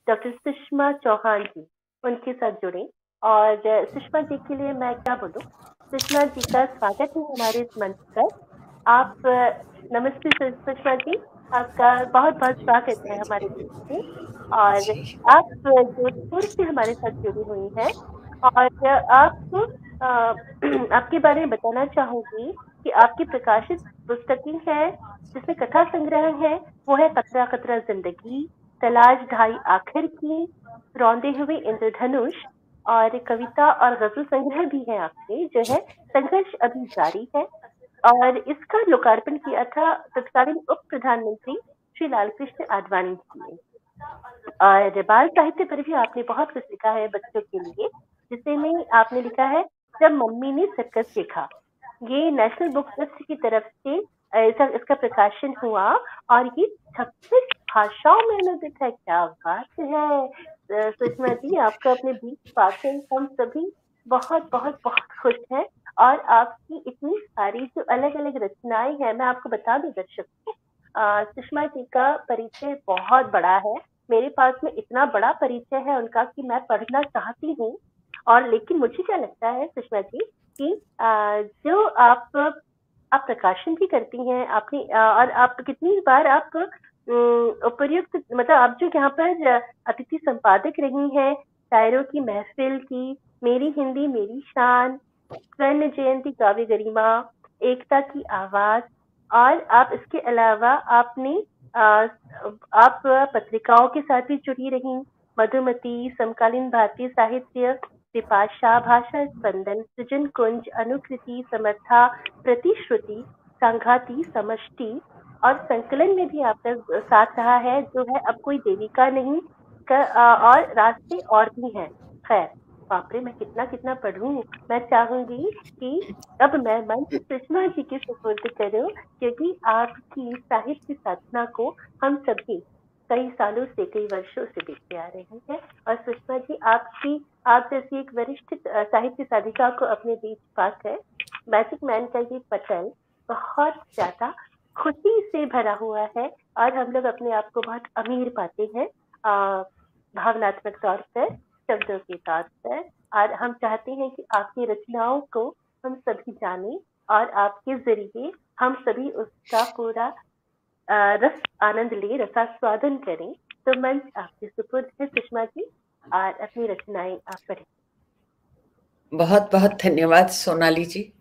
Doctor Sushma Chauhan जी, उनके साथ जुड़े। और सुषमा जी के लिए मैं क्या बोलूँ, सुषमा जी का स्वागत है हमारे इस मंच पर। आप नमस्ते सुषमा जी, आपका बहुत बहुत स्वागत है हमारे बीच में। और आप जोधपुर से हमारे साथ जुड़ी हुई हैं। और आप आपके बारे में बताना चाहूंगी कि आपकी प्रकाशित पुस्तकें हैं जिसमें कथा संग्रह है, वो है कतरा कतरा जिंदगी, तलाश ढाई आखिर की, रौंदे हुए इंद्रधनुष, और कविता और गजल संग्रह भी है आपके जो है संघर्ष अभी जारी है। और इसका लोकार्पण किया था तत्कालीन उप प्रधानमंत्री श्री लालकृष्ण आडवाणी जी ने। और बाल साहित्य पर भी आपने बहुत कुछ लिखा है बच्चों के लिए, जिसे में आपने लिखा है जब मम्मी ने सर्कस देखा। ये नेशनल बुक ट्रस्ट की तरफ से इसका प्रकाशन हुआ, और ये 26 भाषाओं में अनुदित है। क्या बात है सुषमा जी, आपका अपने बीच पाकर हम सभी बहुत बहुत बहुत खुश हैं। और आपकी इतनी सारी जो अलग अलग रचनाएं हैं, मैं आपको बता दूं दर्शक को, सुषमा जी का परिचय बहुत बड़ा है। मेरे पास में इतना बड़ा परिचय है उनका कि मैं पढ़ना चाहती हूँ। और लेकिन मुझे क्या लगता है सुषमा जी कि जो आप प्रकाशन भी करती हैं आपने, और आप कितनी बार आप उपर्युक्त, मतलब आप जो यहाँ पर अतिथि संपादक रही हैं शायरों की महफिल की, मेरी हिंदी मेरी शान, स्वर्ण जयंती काव्य गरिमा, एकता की आवाज। और आप इसके अलावा आपने आप पत्रिकाओं के साथ भी जुड़ी रही, मधुमती, समकालीन भारतीय साहित्य, विपाशा, भाषा स्पंदन, सृजन कुंज, अनुकृति, समर्था, प्रतिश्रुति, संघाती, समष्टि, और संकलन में भी आपका साथ रहा है जो है अब कोई देविका नहीं और रास्ते और भी हैं। खैर, बाप रे, मैं कितना कितना पढ़ूं। मैं चाहूंगी कि अब मैं मंच सुषमा जी के सुपुर्द करूं, क्योंकि आपकी साहित्य साधना को हम सभी कई सालों से, कई वर्षों से देखते आ रहे हैं। और सुषमा जी, आप जैसी एक वरिष्ठ साहित्य साधिका को अपने बीच पाकर मैजिक मैन का ये पटल बहुत ज्यादा खुशी से भरा हुआ है। और हम लोग अपने आप को बहुत अमीर पाते हैं, भावनात्मक तौर पर, शब्दों के तौर पर। और हम चाहते हैं कि आपकी रचनाओं को हम सभी जानें, और आपके जरिए हम सभी उसका पूरा रस आनंद ले, रसास्वादन करें। तो मंच आपके सुपुर्द है सुषमा जी, और अपनी रचनाएं आप पढ़ें। बहुत बहुत धन्यवाद सोनाली जी।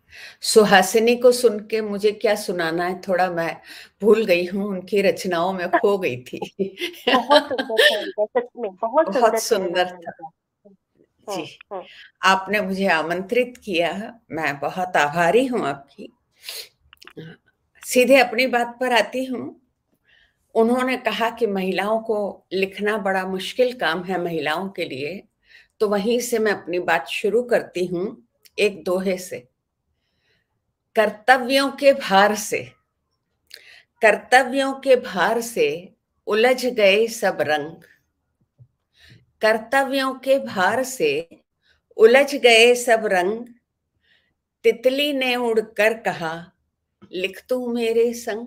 सुहासिनी को सुन के मुझे क्या सुनाना है, थोड़ा मैं भूल गई हूँ, उनकी रचनाओं में खो गई थी। बहुत सुंदर था उनका, सच में बहुत बहुत सुंदर सुंदर पैनोरामा था उनका। जी। हम्म। आपने मुझे आमंत्रित किया, मैं बहुत आभारी हूँ आपकी। सीधे अपनी बात पर आती हूँ। उन्होंने कहा कि महिलाओं को लिखना बड़ा मुश्किल काम है महिलाओं के लिए, तो वहीं से मैं अपनी बात शुरू करती हूँ एक दोहे से। कर्तव्यों के भार से, कर्तव्यों के भार से उलझ गए सब रंग, कर्तव्यों के भार से उलझ गए सब रंग, तितली ने उड़कर कहा लिख तू मेरे संग।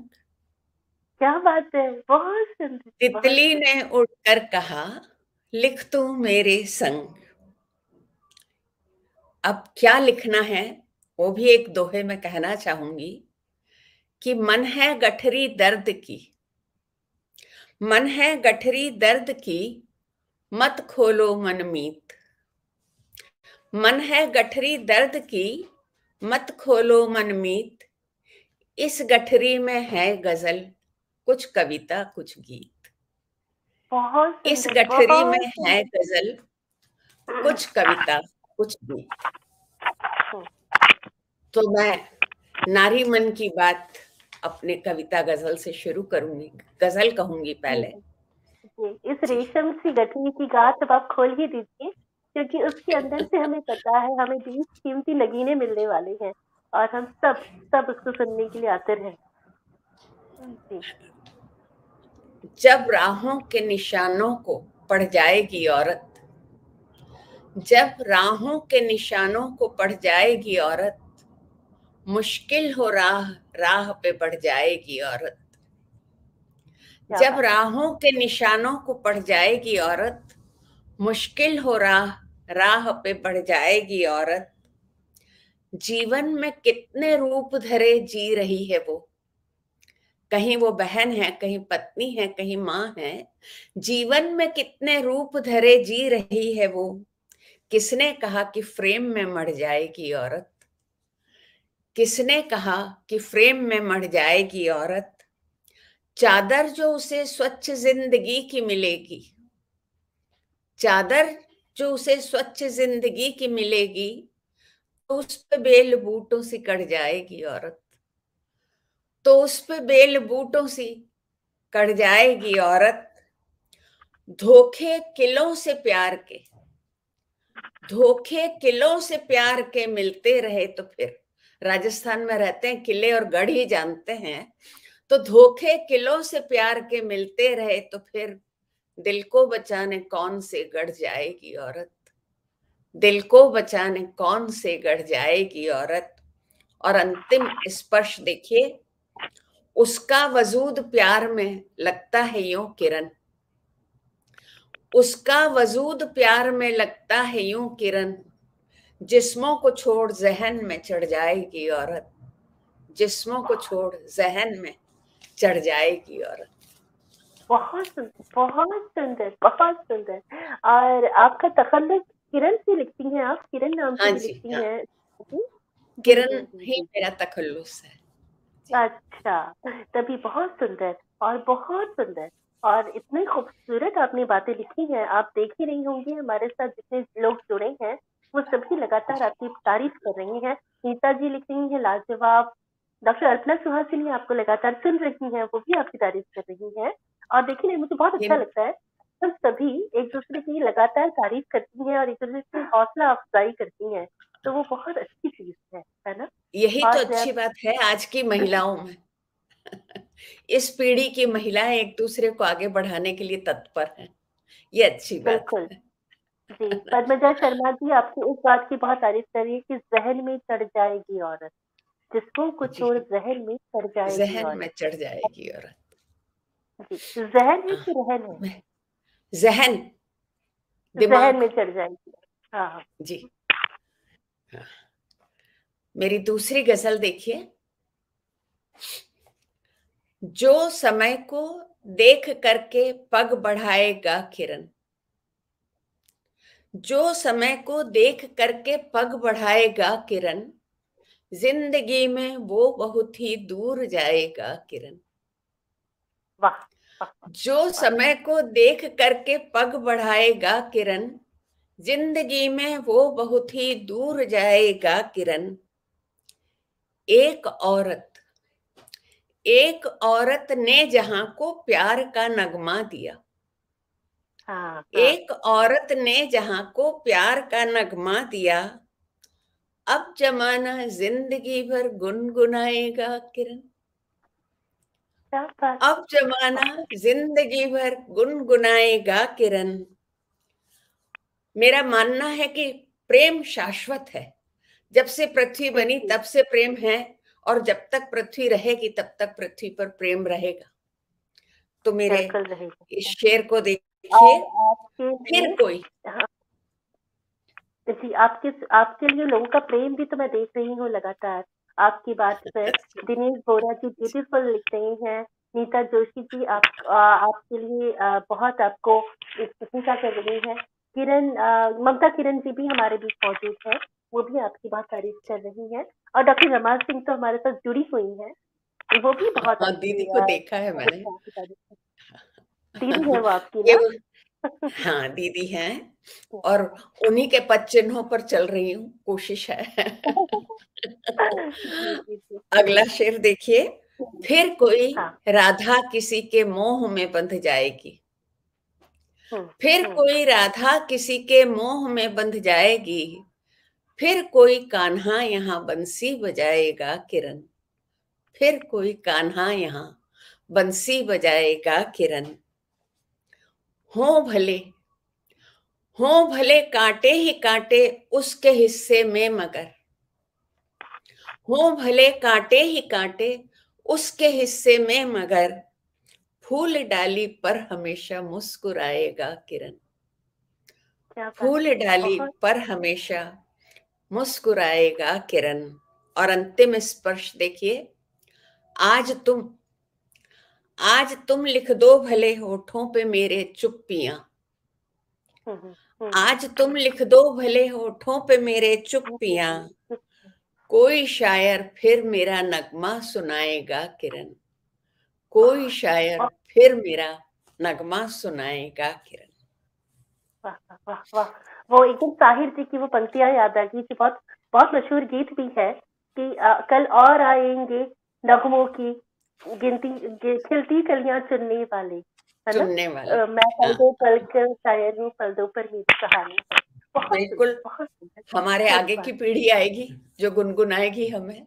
क्या बात है, बहुत सुंदर, बहुत तितली सुंदर। ने उड़कर कहा लिख तू मेरे संग। अब क्या लिखना है वो भी एक दोहे में कहना चाहूंगी कि मन है गठरी दर्द की, मन है गठरी दर्द की, मत खोलो मनमीत। मन है गठरी दर्द की, मत खोलो मनमीत। इस गठरी में है गजल, कुछ कविता कुछ गीत। बहुत इस सुंदर, गठरी बहुत में है सुंदर। गजल, कुछ कविता कुछ गीत। तो मैं नारी मन की बात अपने कविता गजल से शुरू करूंगी, गजल कहूंगी जी पहले। जी, इस जी रेशम सी गठरी की गाथ अब आप खोल ही दीजिए, क्योंकि उसके अंदर से हमें पता है हमें 20 कीमती नगीने मिलने वाले हैं। और हम सब सब उसको सुनने के लिए आते हैं। जी। जब राहों के निशानों को पड़ जाएगी औरत, जब राहों के निशानों को पड़ जाएगी औरत, मुश्किल हो राह राह पे बढ़ जाएगी औरत। क्या जब बात। राहों के निशानों को पड़ जाएगी औरत, मुश्किल हो राह, राह पे बढ़ जाएगी औरत। जीवन में कितने रूप धरे जी रही है वो, कहीं वो बहन है, कहीं पत्नी है, कहीं माँ है। जीवन में कितने रूप धरे जी रही है वो। किसने कहा कि फ्रेम में मर जाएगी औरत? किसने कहा कि फ्रेम में मर जाएगी औरत? चादर जो उसे स्वच्छ जिंदगी की मिलेगी, चादर जो उसे स्वच्छ जिंदगी की मिलेगी, तो उस पे बेल बूटों से कट जाएगी औरत। तो उस पे बेल बूटों से कट जाएगी औरत। धोखे किलों से प्यार के, धोखे किलों से प्यार के मिलते रहे तो फिर, राजस्थान में रहते हैं, किले और गढ़ ही जानते हैं, तो धोखे किलों से प्यार के मिलते रहे तो फिर दिल को बचाने कौन से गढ़ जाएगी औरत। दिल को बचाने कौन से गढ़ जाएगी औरत। और अंतिम स्पर्श देखिए, उसका वजूद प्यार में लगता है यूं किरण, उसका वजूद प्यार में लगता है यूं किरण। जिस्मों को छोड़ जहन में चढ़ जाएगी औरत, जिस्मों को छोड़ जहन में चढ़ जाएगी औरत। बहुत सुंदर, बहुत सुंदर, बहुत सुंदर। और आपका तखल्लुस किरण से लिखती हैं आप, किरण नाम से हाँ भी जी, लिखती हाँ, हैं जी? जी, किरण जी, जी, ही जी। मेरा तखल्लुस है जी। अच्छा, तभी बहुत सुंदर और बहुत सुंदर। और इतनी खूबसूरत आपने बातें लिखी हैं, आप देख ही रही होंगी हमारे साथ जितने लोग जुड़े हैं, वो सभी लगातार आपकी तारीफ कर रही हैं। नीता जी लिख रही हैं लाजवाब, डॉक्टर अल्पना सुहासिनी आपको लगातार सुन रही हैं, वो भी आपकी तारीफ कर रही हैं। और देखिए मुझे बहुत अच्छा हिम- लगता है, हम सभी एक दूसरे की लगातार तारीफ करती हैं और एक दूसरे की हौसला अफजाई करती हैं, तो वो बहुत अच्छी चीज है ना? यही तो और अच्छी बात है आज की महिलाओं में। इस पीढ़ी की महिलाएं एक दूसरे को आगे बढ़ाने के लिए तत्पर हैं, ये अच्छी बात बिल्कुल है। जी, पद्मजा शर्मा जी आपकी इस बात की बहुत तारीफ करिए कि ज़हन में चढ़ जाएगी औरत, जिसको को जी, छोड़ ज़हन में चढ़ जाएगी जहन में औरत। चढ़ जाएगी औरत। जी, ज़हन है हाँ, कि रहन है? जहन, ज़हन दिमाग। में चढ़ जाएगी। हाँ, हाँ। जी, हाँ। मेरी दूसरी गजल देखिए, जो समय को देख करके पग बढ़ाएगा किरण, जो समय को देख करके पग बढ़ाएगा किरण, जिंदगी में वो बहुत ही दूर जाएगा किरण। वाह! वाह! जो वाह! समय को देख करके पग बढ़ाएगा किरण, जिंदगी में वो बहुत ही दूर जाएगा किरण। एक औरत, एक औरत ने जहां को प्यार का नगमा दिया, हाँ, हाँ। एक औरत ने जहां को प्यार का नगमा दिया, अब जमाना जिंदगी भर गुनगुनाएगा किरण। क्या बात अब जमाना जिंदगी भर गुनगुनाएगा किरण। मेरा मानना है कि प्रेम शाश्वत है। जब से पृथ्वी है! बनी जी, तब से प्रेम है, और जब तक पृथ्वी रहेगी तब तक पृथ्वी पर प्रेम रहेगा। तो मेरे बिल्कुल रहेगा। इस शेर को देखिए, और आपके फिर लिए कोई। हाँ, जी, आपके आपके लिए लोगों का प्रेम भी तो मैं देख रही हूँ लगातार, आपकी बात से। दिनेश बोरा जी ब्यूटीफुल लिख रहे हैं, नीता जोशी जी आपके लिए बहुत आपको एक प्रशंसा कर रही हैं। किरण ममता किरण जी भी हमारे बीच मौजूद हैं, वो भी आपकी बहुत तारीफ कर रही हैं। और डॉक्टर रमा सिंह तो हमारे साथ जुड़ी हुई हैं, वो भी बहुत हाँ, अच्छी दीदी को देखा है मैंने। आपकी तारीफ दीदी है वो आपकी ये ना? वो, हाँ दीदी हैं, और उन्हीं के पद चिन्हों पर चल रही हूँ, कोशिश है। जी, जी, जी। अगला शेर देखिए, फिर कोई हाँ। राधा किसी के मोह में बंध जाएगी, हुँ, फिर हुँ। कोई राधा किसी के मोह में बंध जाएगी, फिर कोई कान्हा यहाँ बंसी बजाएगा किरण, फिर कोई कान्हा यहाँ बंसी बजाएगा किरण। हो भले, हो भले कांटे ही कांटे उसके हिस्से में मगर, हो भले कांटे ही कांटे उसके हिस्से में मगर, फूल डाली पर हमेशा मुस्कुराएगा किरण। क्या बात फूल है, डाली बहुत पर हमेशा मुस्कुराएगा किरण। और अंतिम स्पर्श देखिए, आज तुम आज तुम लिख दो भले होठों पे मेरे चुप्पियां। हम्म, हम्म, हम्म, आज तुम लिख दो भले होठों पे मेरे चुप्पियां, हम्म, कोई शायर फिर मेरा नगमा सुनाएगा किरण। कोई शायर वाह फिर मेरा नगमा सुनाएगा किरण। वाह वाह वाह। वो एकदम साहिर जी की वो पंक्तियां याद आ गई कि बहुत बहुत मशहूर गीत भी है कि कल और आएंगे नगमों की गिनती, खिलती कलियां चुनने वाले, है ना? चुनने वाले। मैं पल हाँ, दो पल कर शायर हूँ, पल दो पर मेरी कहानी है। बिल्कुल। बहुत सुंदर, हमारे सच आगे की बात। पीढ़ी आएगी जो गुनगुनाएगी हमें।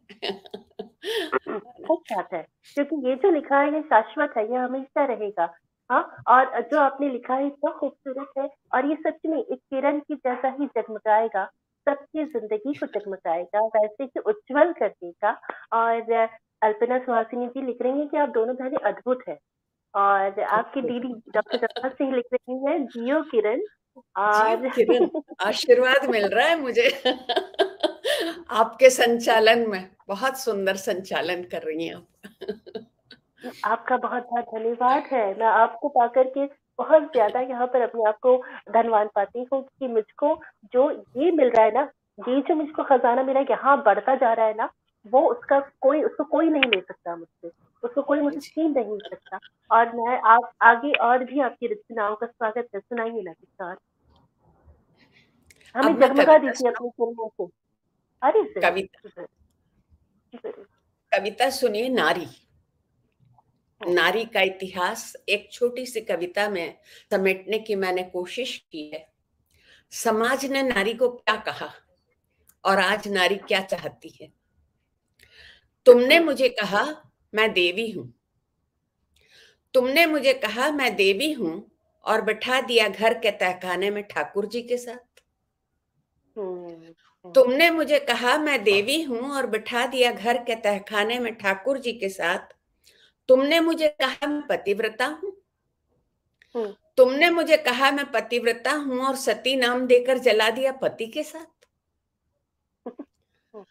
सच बात है, क्योंकि ये जो लिखा है ये शाश्वत है, ये हमेशा रहेगा। हाँ, और जो आपने लिखा है इतना खूबसूरत है, और ये सच में एक किरण की जैसा ही जगमगाएगा, सबकी जिंदगी को जगमगाएगा, वैसे ही उज्जवल कर देगा। और अल्पना सुहासिनी जी लिख रही हैं कि आप दोनों बहनें अद्भुत हैं, और आपकी दीदी डॉक्टर जफा सिंह लिख रही हैं जियो किरण। जियो और किरण, आशीर्वाद मिल रहा है मुझे। आपके संचालन में बहुत सुंदर संचालन कर रही हैं आप। आपका बहुत-बहुत धन्यवाद है। मैं आपको पाकर के बहुत ज़्यादा यहाँ पर अपने आप को धनवान पाती हूँ कि मुझको जो ये मिल रहा है ना, ये जो मुझको खज़ाना मिला है, यहाँ बढ़ता जा रहा है ना, वो उसको कोई नहीं ले सकता मुझसे। उसको कोई मुझसे जी, छीन नहीं सकता। और मैं आप आगे और भी आपकी रचनाओं का स्वागत है। सुनाइए ना कुछ और। हमें अब मैं जगमगा कविता दीजिए सुनाऊं। अपनी फिल्मों से। अरे ज़रूर, कविता, ज़रूर, ज़रूर। कविता सुनिए, नारी। हुँ, नारी का इतिहास एक छोटी सी कविता में समेटने की मैंने कोशिश की है। समाज ने नारी को क्या कहा और आज नारी क्या चाहती है। तुमने हुँ, मुझे कहा मैं देवी हूं। तुमने मुझे कहा मैं देवी हूं और बिठा दिया घर के तहखाने में ठाकुर जी के साथ। हुँ, हुँ, तुमने मुझे कहा मैं देवी हूं और बिठा दिया घर के तहखाने में ठाकुर जी के साथ। तुमने मुझे कहा मैं पतिव्रता हूं। हुँ, तुमने मुझे कहा मैं पतिव्रता हूं और सती नाम देकर जला दिया पति के साथ। हुँ,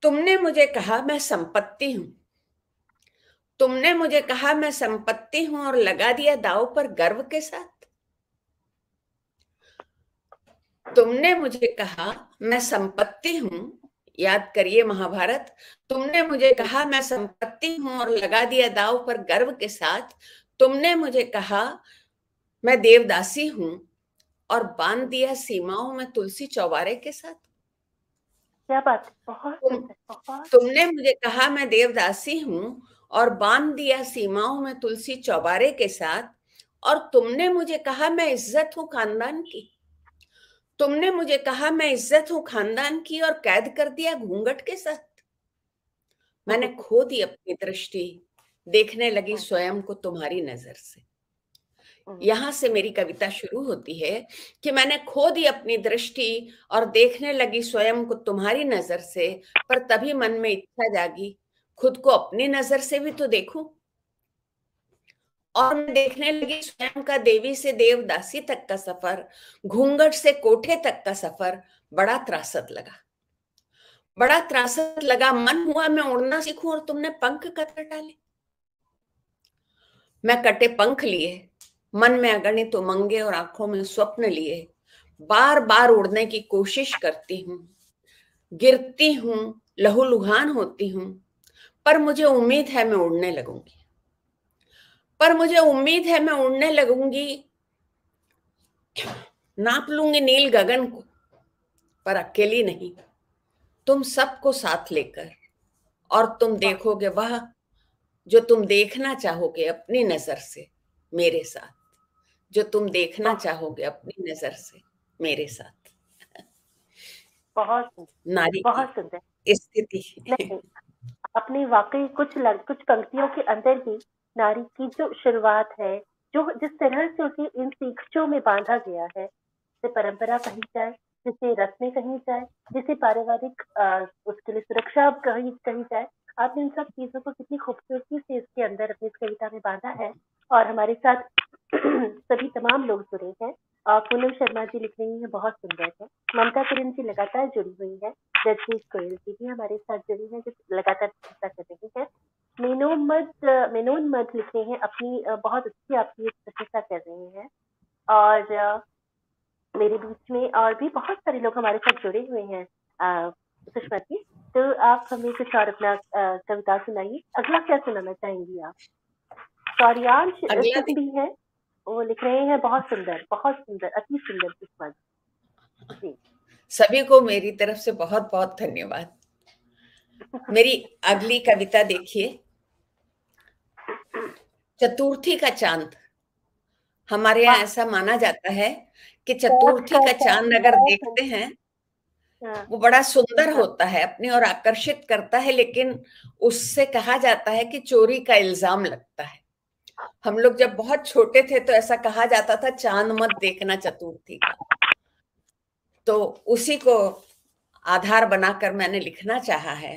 तुमने मुझे कहा मैं संपत्ति हूं। तुमने मुझे कहा मैं संपत्ति हूं और लगा दिया दांव पर गर्व के साथ। तुमने मुझे कहा मैं संपत्ति हूं, याद करिए महाभारत। तुमने मुझे हुँ, कहा मैं संपत्ति हूं और लगा दिया दांव पर गर्व के साथ। तुमने मुझे कहा मैं देवदासी हूं और बांध हुँ। दिया सीमाओं में तुलसी चौबारे के साथ। क्या बात है! बहुत तुम सुंदर, बहुत तुमने मुझे कहा मैं देवदासी हूं और बांध दिया सीमाओं में तुलसी चौबारे के साथ। और तुमने मुझे कहा मैं इज्जत हूं खानदान की। तुमने मुझे कहा मैं इज्जत हूं खानदान की और कैद कर दिया घूंघट के साथ। मैंने हुँ, खो दी अपनी दृष्टि, देखने लगी हुँ, स्वयं को तुम्हारी नजर से। हुँ, यहां से मेरी कविता शुरू होती है कि मैंने खो दी अपनी दृष्टि और देखने लगी स्वयं को तुम्हारी नजर से। पर तभी मन में इच्छा जागी, खुद को अपनी नजर से भी तो देखूं। और मैं देखने लगी स्वयं का देवी से देवदासी तक का सफर, घूंघट से कोठे तक का सफर। बड़ा त्रासद लगा, बड़ा त्रासद लगा। मन हुआ मैं उड़ना सीखूं और तुमने पंख कतर डाले। मैं कटे पंख लिए, मन में अगणित उमंगे और आंखों में स्वप्न लिए, बार बार उड़ने की कोशिश करती हूँ। गिरती हूँ, लहूलुहान होती हूँ, पर मुझे उम्मीद है मैं उड़ने लगूंगी। पर मुझे उम्मीद है मैं उड़ने लगूंगी। नाप लूंगी नील गगन को, पर अकेली नहीं, तुम सबको साथ लेकर। और तुम वाह! देखोगे वह जो तुम देखना चाहोगे अपनी नजर से मेरे साथ। जो तुम देखना वाह! चाहोगे अपनी नजर से मेरे साथ। बहुत सुंदर, नारी की बहुत सुंदर। स्थिति। नहीं, आपने वाक़ई कुछ पंक्तियों के अंदर ही नारी की जो शुरुआत है, जो जिस तरह से उसे इन सीखचों में बाँधा गया है, जिसे परंपरा कही जाए, जिसे रस्में कही जाए, जिसे पारिवारिक उसके लिए सुरक्षा कही कही जाए, आपने इन सब चीज़ों को कितनी खूबसूरती से इसके अंदर अपनी इस कविता में बाँधा है। और हमारे साथ सभी तमाम लोग जुड़े हैं। पूनम शर्मा जी लिख रही हैं बहुत सुंदर है। ममता किरण जी लगातार जुड़ी हुई है। रजनीश गोयल जी भी हमारे साथ जुड़ी हैं जो लगातार प्रशंसा कर रही है। मेनोन मद लिख रहे हैं अपनी बहुत अच्छी आपकी प्रशंसा कर रहे हैं। और मेरे बीच में और भी बहुत सारे लोग हमारे साथ जुड़े हुए हैं। सुषमा जी, तो आप हमें कुछ और अपना कविता सुनाइए। अगला क्या सुनाना चाहेंगी आप? सौर्यांश अगला सिंह भी है, वो लिख रहे हैं बहुत सुंदर, अति सुंदर सुषमा जी। सभी को मेरी तरफ से बहुत बहुत धन्यवाद। मेरी अगली कविता देखिए, चतुर्थी का चांद। हमारे यहाँ वाह! ऐसा माना जाता है कि चौथ चतुर्थी का का चांद चांद अगर और देखते हैं हाँ, वो बड़ा सुंदर हाँ, होता है, अपनी ओर आकर्षित करता है, लेकिन उससे कहा जाता है कि चोरी का इल्जाम लगता है। हम लोग जब बहुत छोटे थे तो ऐसा कहा जाता था, चांद मत देखना चतुर्थी का। तो उसी को आधार बनाकर मैंने लिखना चाहा है।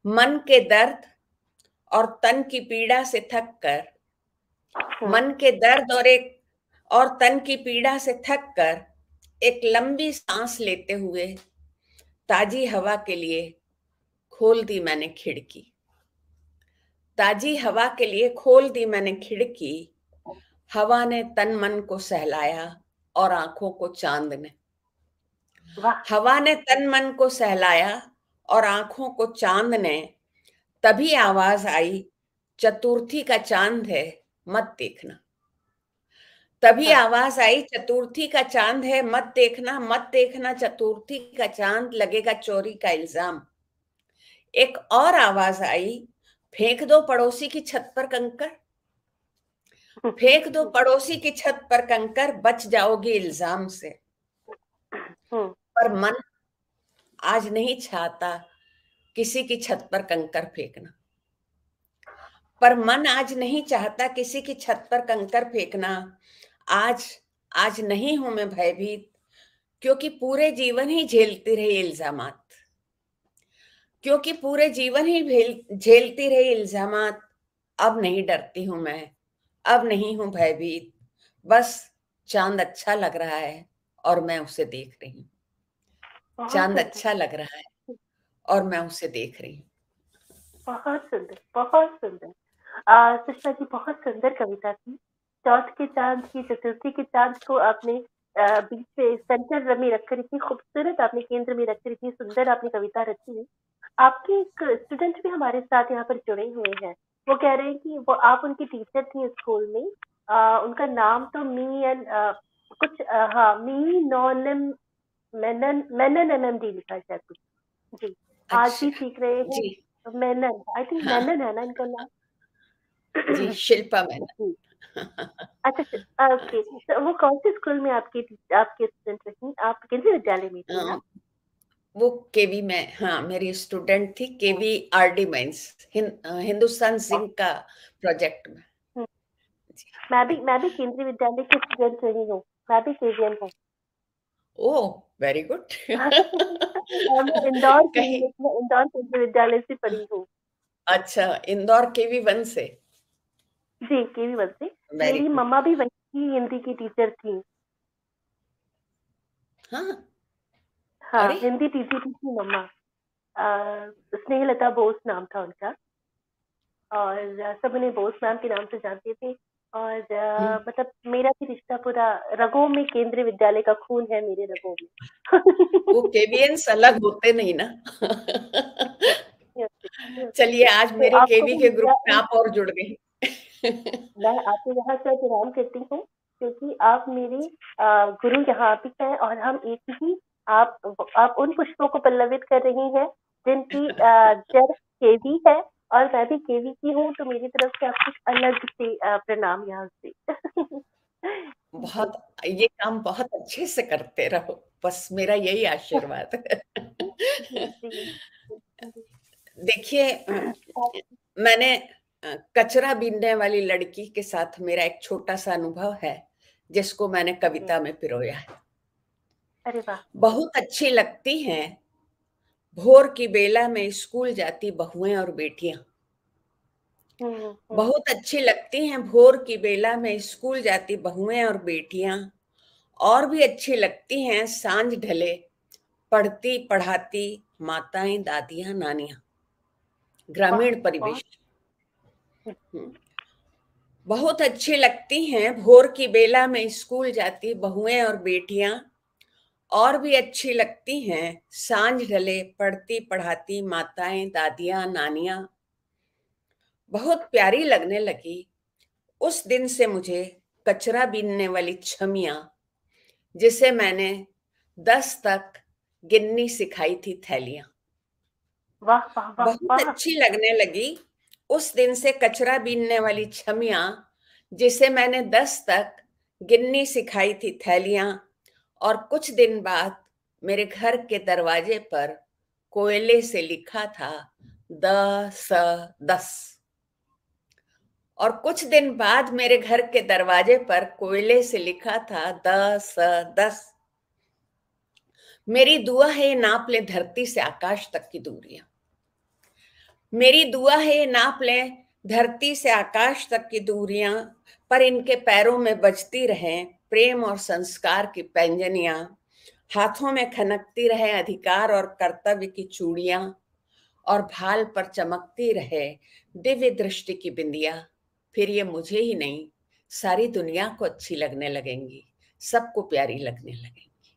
मन के दर्द और तन की पीड़ा से थक कर, हाँ, मन के दर्द और तन की पीड़ा से थक कर एक लंबी सांस लेते हुए ताजी हवा के लिए खोल दी मैंने खिड़की। ताजी हवा के लिए खोल दी मैंने खिड़की। हवा ने तन मन को सहलाया और आंखों को चांद ने। वाह! हवा ने तन मन को सहलाया और आंखों को चांद ने। तभी आवाज आई, चतुर्थी का चांद है, मत देखना। तभी हाँ, आवाज आई, चतुर्थी का चांद है, मत देखना, मत देखना चतुर्थी का चांद, लगेगा चोरी का इल्जाम। एक और आवाज आई, फेंक दो पड़ोसी की छत पर कंकर। फेंक दो पड़ोसी की छत पर कंकर, बच जाओगी इल्जाम से। हम्म, पर मन आज नहीं चाहता किसी की छत पर कंकर फेंकना। पर मन आज नहीं चाहता किसी की छत पर कंकर फेंकना। आज आज नहीं हूं मैं भयभीत, क्योंकि पूरे जीवन ही झेलती रही इल्जामात। क्योंकि पूरे जीवन ही झेलती रही इल्जामात। अब नहीं डरती हूं मैं, अब नहीं हूं भयभीत। बस चांद अच्छा लग रहा है और मैं उसे देख रही हूँ। बहुत चांद सुंदर, अच्छा लग रहा है और मैं उसे देख रही हूँ। बहुत सुंदर, बहुत सुंदर। सुषमा जी, बहुत सुंदर कविता थी। चौथ के चांद की, चतुर्थी के चांद को आपने बीच में सेंटर में रखकर इतनी खूबसूरत आपने केंद्र में रखकर इतनी सुंदर आपने कविता रची है। आपके एक स्टूडेंट भी हमारे साथ यहाँ पर जुड़े हुए हैं। वो कह रहे हैं कि वो आप उनकी टीचर थी स्कूल में। उनका नाम तो मी एंड कुछ हाँ, मी नॉनम मेनन मेनन एमएमडी लिखा है शायद कुछ। जी, आज भी अच्छा। सीख रहे हैं। जी। मेनन, आई थिंक हाँ। मेनन है ना इनका नाम? जी, शिल्पा जी, मैनन। अच्छा, ओके। तो वो कौन से स्कूल में आपके स्टूडेंट रही? आप केंद्रीय विद्यालय में थी ना? वो केवी में, हाँ, मेरी स्टूडेंट थी, केवी आरडी माइंस, हिंदुस्तान जिंक का प्रोजेक्ट में। हम्म, जी। मैं भी केंद्रीय विद्यालय की स्टूडेंट रही हूँ। मैं भी केवीएम हूँ। ओह, वेरी गुड। और मैं इंदौर कहीं, इंदौर केंद्रीय विद्यालय से पढ़ी हूँ। अच्छा, इंदौर केवी वन से। जी, केवी वन से। Very very good. मम्मा भी वही की हिंदी की टीचर थी। हाँ। हाँ, अरे, हिंदी टीचर थी मम्मा। स्नेहलता बोस नाम था उनका। और सब उन्हें बोस मैम के नाम से जानते थे। और हम्म, मतलब मेरा भी रिश्ता पूरा रगों में, केंद्रीय विद्यालय का खून है मेरे रगों में। वो केवीएंस अलग होते नहीं ना। चलिए, आज तो मेरे आपको केवी भी के ग्रुप मेरा में एक, आप और जुड़ गई। मैं आपके यहाँ से प्रणाम करती हूँ, क्योंकि आप मेरी गुरु यहाँ भी हैं और हम एक ही, आप उन पुष्पों को पल्लवित कर रही हैं जिनकी जड़ केवी है। और मैं भी केवी की हूँ, तो मेरी तरफ से आपको अलग से प्रणाम यहाँ से। जी, बहुत, ये काम बहुत अच्छे से करते रहो, बस मेरा यही आशीर्वाद है। जी, जी, जी। देखिए, मैंने कचरा बीनने वाली लड़की के साथ मेरा एक छोटा सा अनुभव है, जिसको मैंने जी, कविता में पिरोया है। अरे वाह! बहुत अच्छी लगती हैं भोर की बेला में स्कूल जाती बहुएं और बेटियां। बहुत अच्छी लगती हैं भोर की बेला में स्कूल जाती बहुएं और बेटियां, और भी अच्छी लगती हैं सांझ ढले पढ़ती पढ़ाती माताएं दादियां नानियां। वाह ग्रामीण परिवेश। बहुत। हम्म। बहुत अच्छी लगती हैं भोर की बेला में स्कूल जाती बहुएं और बेटियां, और भी अच्छी लगती हैं सांझ ढले पढ़ती पढ़ाती माताएं दादियां नानियां। बहुत प्यारी लगने लगी उस दिन से मुझे कचरा बीनने वाली छमिया, जिसे मैंने 10 तक गिननी सिखाई थी थैलियां। वाह वाह वाह बहुत वाह। अच्छी लगने लगी उस दिन से कचरा बीनने वाली छमिया, जिसे मैंने 10 तक गिननी सिखाई थी थैलियां। और कुछ दिन बाद मेरे घर के दरवाजे पर कोयले से लिखा था 10। और कुछ दिन बाद मेरे घर के दरवाजे पर कोयले से लिखा था 10। मेरी दुआ है ये नाप ले धरती से आकाश तक की दूरियां। मेरी दुआ है ये नाप ले धरती से आकाश तक की दूरियां, पर इनके पैरों में बजती रहे प्रेम और संस्कार की पैंजनियां, हाथों में खनकती रहे अधिकार और कर्तव्य की चूड़ियां, और भाल पर चमकती रहे दिव्य दृष्टि की बिंदिया। फिर ये मुझे ही नहीं सारी दुनिया को अच्छी लगने लगेंगी, सबको प्यारी लगने लगेंगी।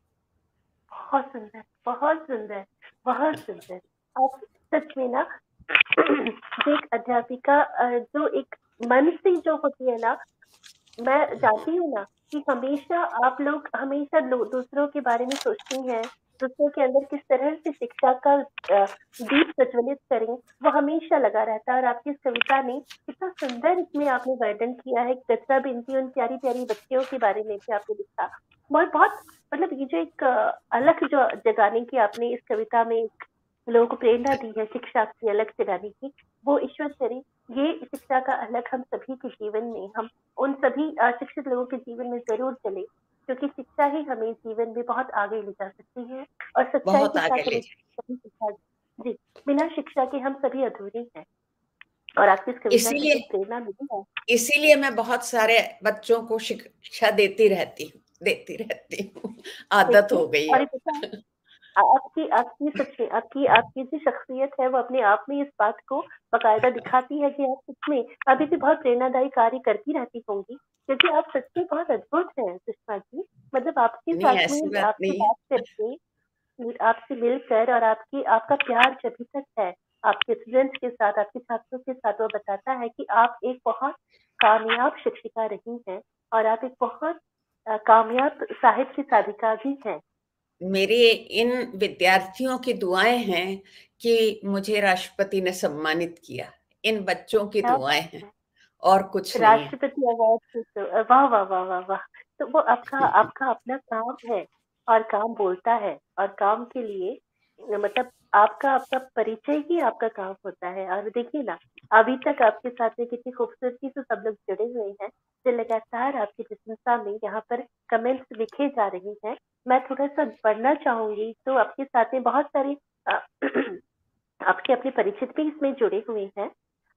बहुत सुंदर बहुत सुंदर बहुत सुंदर। आप सच में ना जो एक अध्यापिका जो एक मन से जो होती है ना, मैं जानती हूँ ना कि हमेशा आप लोग हमेशा दूसरों के बारे में सोचती हैं, दूसरों के अंदर किस तरह से शिक्षा का दीप प्रज्वलित करें, वो हमेशा लगा रहता है। और आपकी इस कविता ने कितना सुंदर इसमें आपने वर्णन किया है, कचरा बिनती उन प्यारी प्यारी बच्चियों के बारे में भी आपने लिखा। बहुत बहुत मतलब ये जो एक अलग जो जगाने की आपने इस कविता में एक लोगों को प्रेरणा दी है शिक्षा की अलग जगाने की, वो ईश्वर करे ये शिक्षा का अलग हम सभी के जीवन में, हम उन सभी शिक्षित लोगों के जीवन में जरूर चले, क्योंकि शिक्षा ही हमें जीवन में बहुत आगे ले जा सकती है। और सच्चाई बहुत के आगे साथ ले हमें जाए। सभी शिक्षा जी, बिना शिक्षा के हम सभी अधूरे हैं। और आपकी इस कविता से इसीलिए जो प्रेरणा मिली है। इसीलिए मैं बहुत सारे बच्चों को शिक्षा देती रहती हूँ। आदत देखिए हो गई और है। ये पता है, आपकी आपकी सच में आपकी आपकी जो शख्सियत है वो अपने आप में इस बात को बाकायदा दिखाती है कि आप सच में अभी भी बहुत प्रेरणादायी कार्य करती रहती होंगी, क्योंकि आप सच में बहुत अद्भुत हैं सुषमा जी। मतलब आपके नहीं, साथ में ऐसी बात आपसे नहीं है। बात करके, आपसे मिलकर और आपकी आपका प्यार जब तक है आपके स्टूडेंट्स के साथ, आपके छात्रों के साथ, वो बताता है कि आप एक बहुत कामयाब शिक्षिका रही हैं और आप एक बहुत कामयाब साहित्य साधिका भी हैं। मेरे इन विद्यार्थियों की दुआएं हैं कि मुझे राष्ट्रपति ने सम्मानित किया। इन बच्चों की क्या दुआएं बात हैं, है! और कुछ नहीं है। राष्ट्रपति अवार्ड से तो वाह वाह वाह वाह वाह। तो वो आपका आपका अपना काम है और काम बोलता है, और काम के लिए मतलब आपका आपका परिचय ही आपका काम होता है। और देखिए ना, अभी तक आपके साथ में कितनी खूबसूरती से सब लोग जुड़े हुए हैं, जो लगातार आपकी प्रशंसा में यहाँ पर कमेंट्स लिखे जा रहे हैं। मैं थोड़ा सा पढ़ना चाहूंगी, तो आपके साथ में बहुत सारे अ, आपके अपने परिचित भी इसमें जुड़े हुए हैं।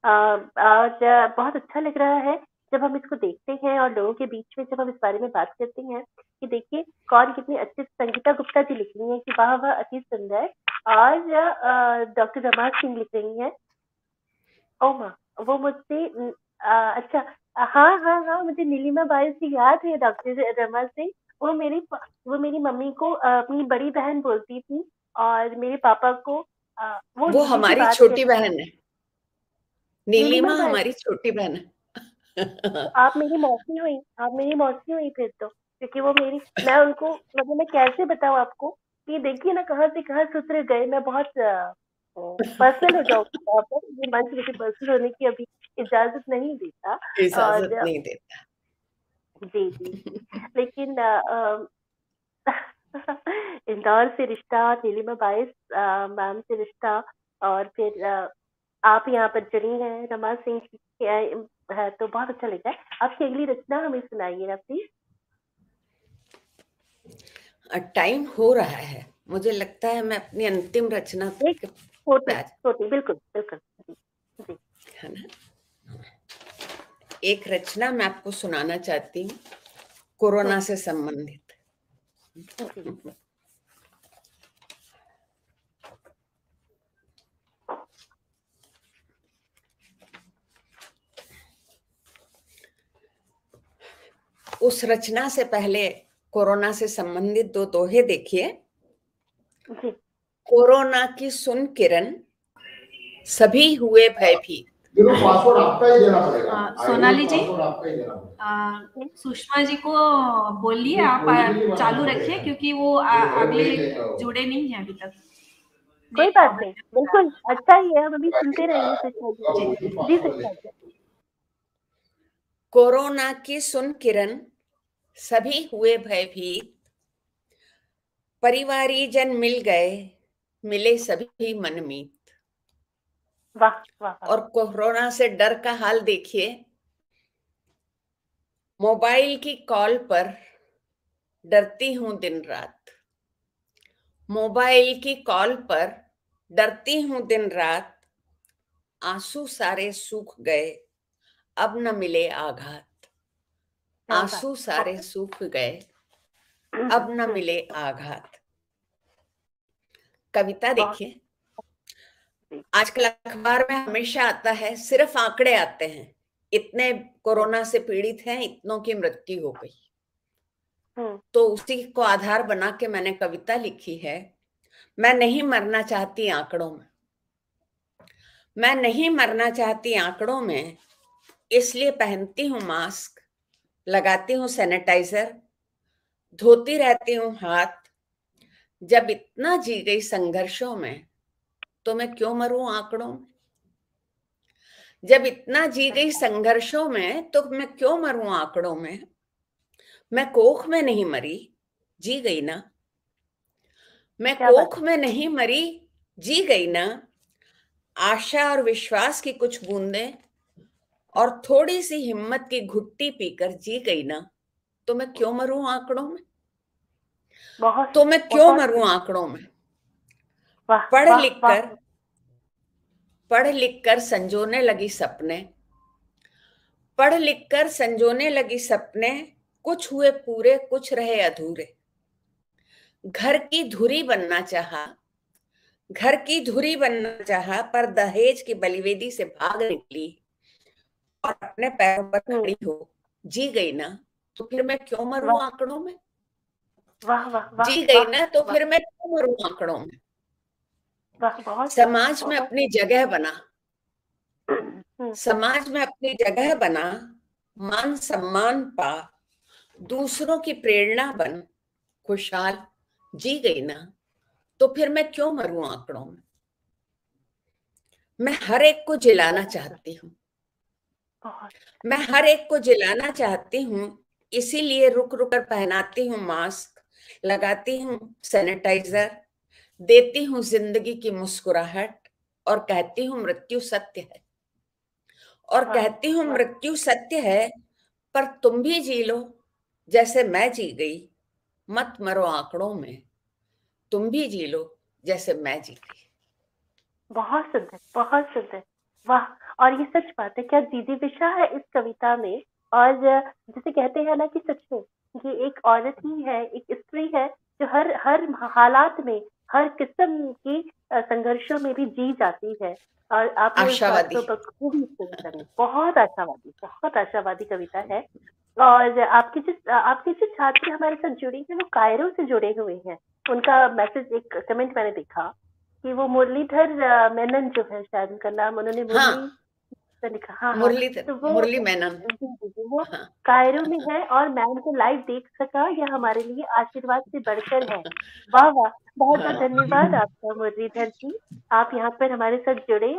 और बहुत अच्छा लग रहा है जब हम इसको देखते हैं और लोगों के बीच में जब हम इस बारे में बात करते हैं कि देखिए कौन कितनी अच्छी, संगीता गुप्ता जी लिख रही हैं कि वाह वाह अति सुंदर। और डॉक्टर रमा सिंह लिख रही हैं, ओ माँ वो मुझसे अच्छा, हाँ हाँ हाँ, मुझे नीलिमा बाई से याद है डॉक्टर रमा सिंह। वो मेरी मम्मी को अपनी बड़ी बहन बोलती थी, और मेरे पापा को वो वो हिंदी की हमारी बात छोटी करती। बहन है। नीलिमा नीलिमा बाई, हमारी छोटी बहन तो है। आप मेरी मौसी हुई फिर तो, क्योंकि वो मेरी, मैं उनको मतलब मैं कैसे बताऊँ आपको कि देखिए ना कहाँ से कहाँ सूत्र गए। मैं बहुत पर्सनल हो जाऊंगी वहाँ पर, ये मंच मुझे पर्सनल होने की अभी इजाजत नहीं देता। इजाजत और नहीं देता। जी जी, लेकिन इंदौर से रिश्ता, नीलिमा बाईस मैम से रिश्ता, और फिर आप यहाँ पर जुड़ी हैं रमा सिंह की है, तो बहुत अच्छा लगा है। आपकी अगली रचना हमें सुनाइए ना प्लीज। टाइम हो रहा है, मुझे लगता है मैं अपनी अंतिम रचना एक पे छोटी आ छोटी, बिल्कुल बिल्कुल। जी जी। है ना। एक रचना मैं आपको सुनाना चाहती हूँ कोरोना से संबंधित। उस रचना से पहले कोरोना से संबंधित दो दोहे देखिए। कोरोना की सुन किरण, सभी हुए भयभीत। पासवर्ड आपका ही देना पड़ेगा। सोनाली जी, आपका ही देना पड़ेगा। सुषमा जी को बोलिए आप चालू रखिए, क्योंकि वो अगले जुड़े नहीं है अभी तक। कोई बात नहीं, बिल्कुल अच्छा ही है, हम अभी सुनते रहेंगे सुषमा जी। जी सुषमा जी। कोरोना की सुन किरण, सभी हुए भयभीत। परिवारी जन मिल गए, मिले सभी मनमीत। वाह वाह। और कोरोना से डर का हाल देखिए। मोबाइल की कॉल पर डरती हूं दिन रात। मोबाइल की कॉल पर डरती हूं दिन रात। आंसू सारे सूख गए, अब न मिले आघात। आंसू सारे सूख गए, अब न मिले आघात। कविता देखिए। आजकल अखबार में हमेशा आता है, सिर्फ आंकड़े आते हैं, इतने कोरोना से पीड़ित हैं, इतनों की मृत्यु हो गई। तो उसी को आधार बना के मैंने कविता लिखी है। मैं नहीं मरना चाहती आंकड़ों में। मैं नहीं मरना चाहती आंकड़ों में, इसलिए पहनती हूं मास्क, लगाती हूं सैनिटाइजर, धोती रहती हूं हाथ। जब इतना जी गई संघर्षों में, तो मैं क्यों मरूं आंकड़ों में। जब इतना जी गई संघर्षों में, तो मैं क्यों मरूं आंकड़ों में। मैं कोख में नहीं मरी, जी गई ना। मैं कोख में नहीं मरी, जी गई ना। आशा और विश्वास की कुछ बूंदें और थोड़ी सी हिम्मत की घुट्टी पीकर जी गई ना। तो मैं क्यों मरूं आंकड़ों में। तो मैं क्यों मरूं आंकड़ों में। पढ़ लिख कर संजोने लगी सपने। पढ़ लिख कर संजोने लगी सपने। कुछ हुए पूरे, कुछ रहे अधूरे। घर की धुरी बनना चाहा, घर की धुरी बनना चाहा, पर दहेज की बलिवेदी से भाग निकली और अपने पैरों पर खड़ी हो जी गई ना। तो फिर मैं क्यों मरूं आंकड़ों में। जी गई ना, तो फिर मैं क्यों मरूं आंकड़ों में। समाज में अपनी जगह बना, समाज में अपनी जगह बना, मान सम्मान पा, दूसरों की प्रेरणा बन, खुशहाल जी गई ना। तो फिर मैं क्यों मरूं आंकड़ों में। मैं हर एक को जिलाना चाहती हूँ। मैं हर एक को जिलाना चाहती हूँ, इसीलिए रुक रुक कर पहनाती हूँ मास्क, लगाती हूँ सैनिटाइजर, देती हूँ जिंदगी की मुस्कुराहट और कहती हूँ मृत्यु सत्य है। और कहती हूँ मृत्यु सत्य है, पर तुम भी जी लो जैसे मैं जी गई। मत मरो आंकड़ों में, तुम भी जी लो जैसे मैं जी गई। बहुत सुंदर, बहुत सुंदर, वाह। और ये सच बात है, क्या दीदी विशा है इस कविता में। और जैसे कहते हैं ना कि सच में ये एक औरत ही है, एक स्त्री है जो हर हर हालात में, हर किस्म की संघर्षों में भी जी जाती है। और आपने आशावादी, बहुत आशावादी, बहुत आशावादी कविता है। और आपके जो छात्र हमारे साथ जुड़े हैं, वो कायरो से जुड़े हुए हैं। उनका मैसेज, एक कमेंट मैंने देखा कि वो मुरलीधर मेनन जो है, शायद उनका नाम, उन्होंने मुरली लिखा। हाँ, मुरलीधर, तो वो मुरली मेनन, वो कायरो में है और मैं उनको लाइव देख सका, यह हमारे लिए आशीर्वाद से बढ़कर है। वाह वाह, बहुत बहुत धन्यवाद आपका मुरलीधर जी, आप यहाँ पर हमारे साथ जुड़े।